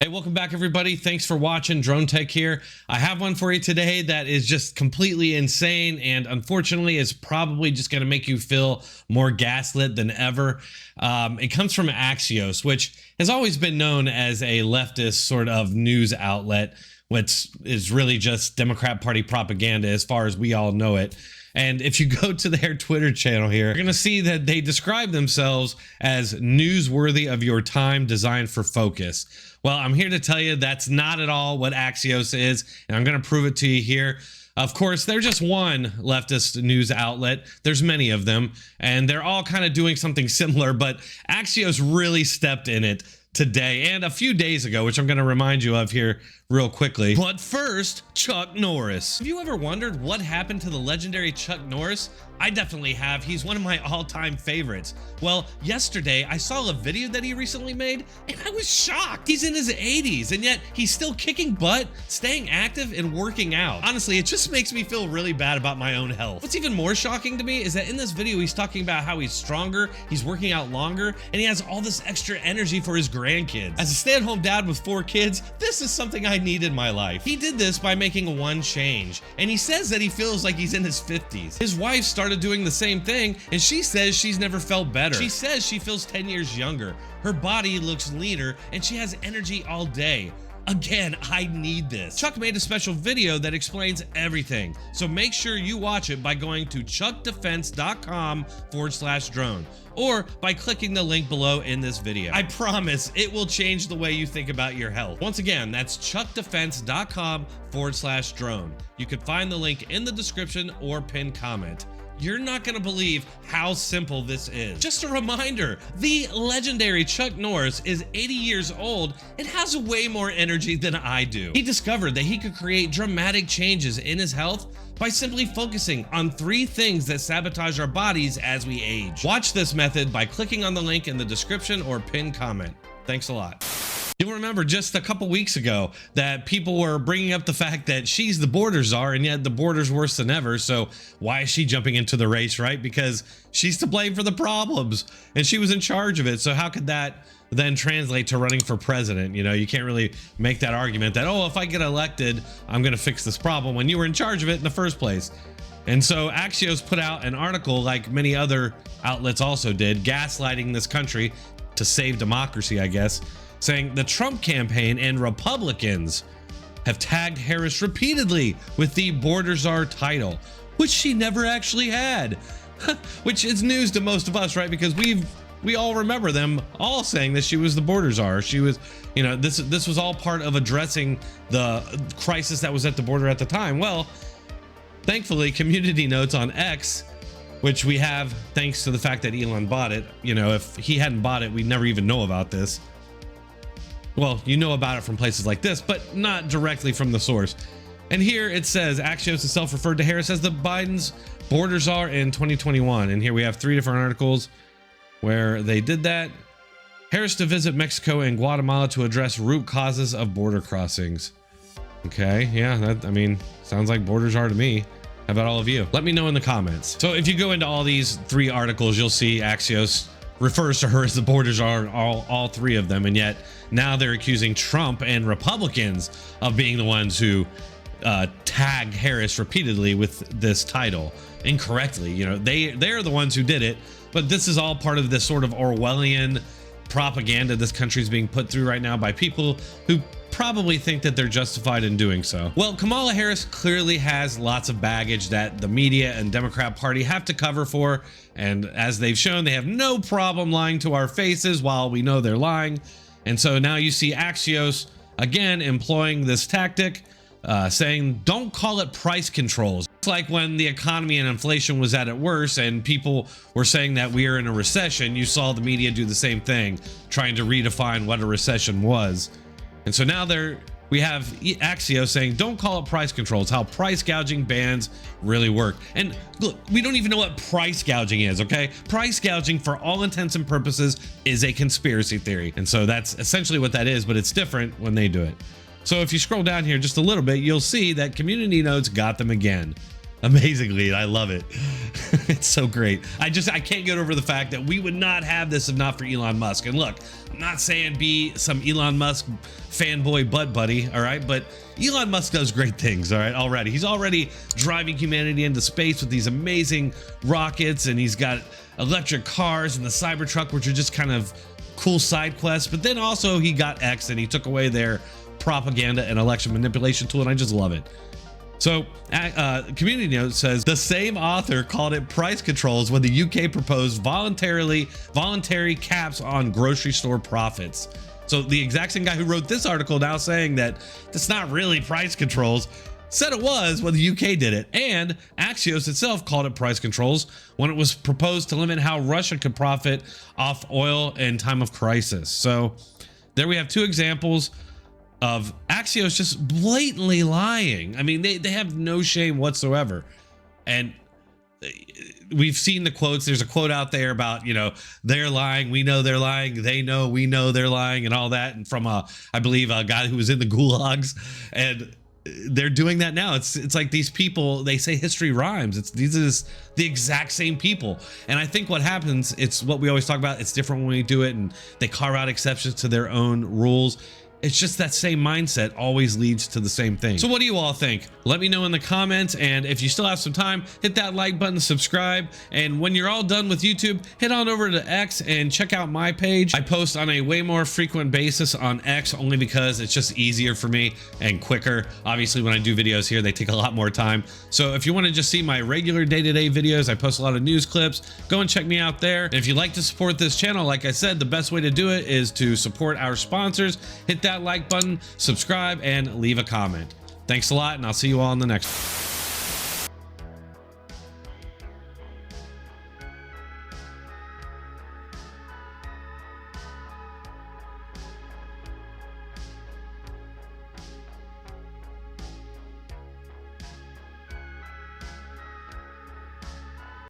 Hey, welcome back everybody. Thanks for watching. Dronetek here. I have one for you today that is just completely insane and unfortunately is probably just going to make you feel more gaslit than ever. It comes from Axios, which has always been known as a leftist sort of news outlet, which is really just Democrat Party propaganda as far as we all know it. And if you go to their Twitter channel here, you're going to see that they describe themselves as newsworthy of your time, designed for focus. Well, I'm here to tell you that's not at all what Axios is, and I'm going to prove it to you here. Of course, they're just one leftist news outlet. There's many of them, and they're all kind of doing something similar, but Axios really stepped in it today and a few days ago, which I'm going to remind you of here real quickly. But first, Chuck Norris. Have you ever wondered what happened to the legendary Chuck Norris? I definitely have. He's one of my all-time favorites. Well, yesterday I saw a video that he recently made and I was shocked. He's in his 80s and yet he's still kicking butt, staying active and working out. Honestly, it just makes me feel really bad about my own health. What's even more shocking to me is that in this video he's talking about how he's stronger, he's working out longer, and he has all this extra energy for his grandkids. As a stay-at-home dad with 4 kids, this is something I need in my life. He did this by making one change, and he says that he feels like he's in his 50s. His wife started doing the same thing, and she says she's never felt better. She says she feels 10 years younger. Her body looks leaner, and she has energy all day. Again, I need this. Chuck made a special video that explains everything, so make sure you watch it by going to chuckdefense.com/drone or by clicking the link below in this video. I promise it will change the way you think about your health. Once again, that's chuckdefense.com/drone. You can find the link in the description or pinned comment. You're not going to believe how simple this is. Just a reminder, the legendary Chuck Norris is 80 years old and has way more energy than I do. He discovered that he could create dramatic changes in his health by simply focusing on 3 things that sabotage our bodies as we age. Watch this method by clicking on the link in the description or pinned comment. Thanks a lot. You'll remember just a couple weeks ago that people were bringing up the fact that she's the border czar, and yet the border's worse than ever. So why is she jumping into the race, right? Because she's to blame for the problems and she was in charge of it. So how could that then translate to running for president? You know, you can't really make that argument that, oh, if I get elected, I'm going to fix this problem when you were in charge of it in the first place. And so Axios put out an article, like many other outlets also did, gaslighting this country to save democracy, I guess, saying the Trump campaign and Republicans have tagged Harris repeatedly with the border czar title, which she never actually had, which is news to most of us, right? Because we all remember them all saying that she was the border czar. She was, you know, this was all part of addressing the crisis that was at the border at the time. Well, thankfully, community notes on X, which we have thanks to the fact that Elon bought it. You know, if he hadn't bought it, we'd never even know about this. Well, you know about it from places like this, but not directly from the source. And here it says Axios itself referred to Harris as the Biden's border czar in 2021. And here we have 3 different articles where they did that. Harris to visit Mexico and Guatemala to address root causes of border crossings. Okay, yeah, that, I mean, sounds like border czar to me. How about all of you? Let me know in the comments. So if you go into all these 3 articles, you'll see Axios refers to her as the border czar, all 3 of them, and yet now they're accusing Trump and Republicans of being the ones who tagged Harris repeatedly with this title incorrectly. You know, they're the ones who did it, but this is all part of this sort of Orwellian propaganda this country's being put through right now by people who probably think that they're justified in doing so. Well, Kamala Harris clearly has lots of baggage that the media and Democrat Party have to cover for, and as they've shown, they have no problem lying to our faces while we know they're lying. And so now you see Axios again employing this tactic, saying don't call it price controls. It's like when the economy and inflation was at its worst and people were saying that we are in a recession, you saw the media do the same thing, trying to redefine what a recession was. And so now we have Axios saying, don't call it price controls, how price gouging bans really work. And look, we don't even know what price gouging is, okay? Price gouging, for all intents and purposes, is a conspiracy theory. And so that's essentially what that is, but it's different when they do it. So if you scroll down here just a little bit, you'll see that community notes got them again. amazingly, and I love it. It's so great. I can't get over the fact that we would not have this if not for Elon Musk. And look, I'm not saying be some Elon Musk fanboy butt buddy, all right? But Elon Musk does great things, all right, already. He's already driving humanity into space with these amazing rockets, and he's got electric cars and the Cybertruck, which are just kind of cool side quests. But then also he got X, and he took away their propaganda and election manipulation tool, and I just love it. So community note says the same author called it price controls when the UK proposed voluntary caps on grocery store profits. So the exact same guy who wrote this article now saying that that's not really price controls said it was when the UK did it. And Axios itself called it price controls when it was proposed to limit how Russia could profit off oil in time of crisis. So there we have two examples of Axios just blatantly lying. I mean, they have no shame whatsoever. And we've seen the quotes. There's a quote out there about, you know, they're lying, we know they're lying, they know, we know they're lying, and all that. And from I believe a guy who was in the gulags, and they're doing that now. It's like these people, they say history rhymes. These are the exact same people. And I think what happens, it's what we always talk about. It's different when we do it, and they carve out exceptions to their own rules. It's just that same mindset always leads to the same thing. So what do you all think? Let me know in the comments, and if you still have some time, hit that like button, subscribe, and when you're all done with YouTube, head on over to X and check out my page. I post on a way more frequent basis on X only because it's just easier for me and quicker. Obviously, when I do videos here, they take a lot more time. So if you want to just see my regular day-to-day videos, I post a lot of news clips, go and check me out there. And if you'd like to support this channel, like I said, the best way to do it is to support our sponsors. Hit that like button, subscribe, and leave a comment. Thanks a lot, and I'll see you all in the next one.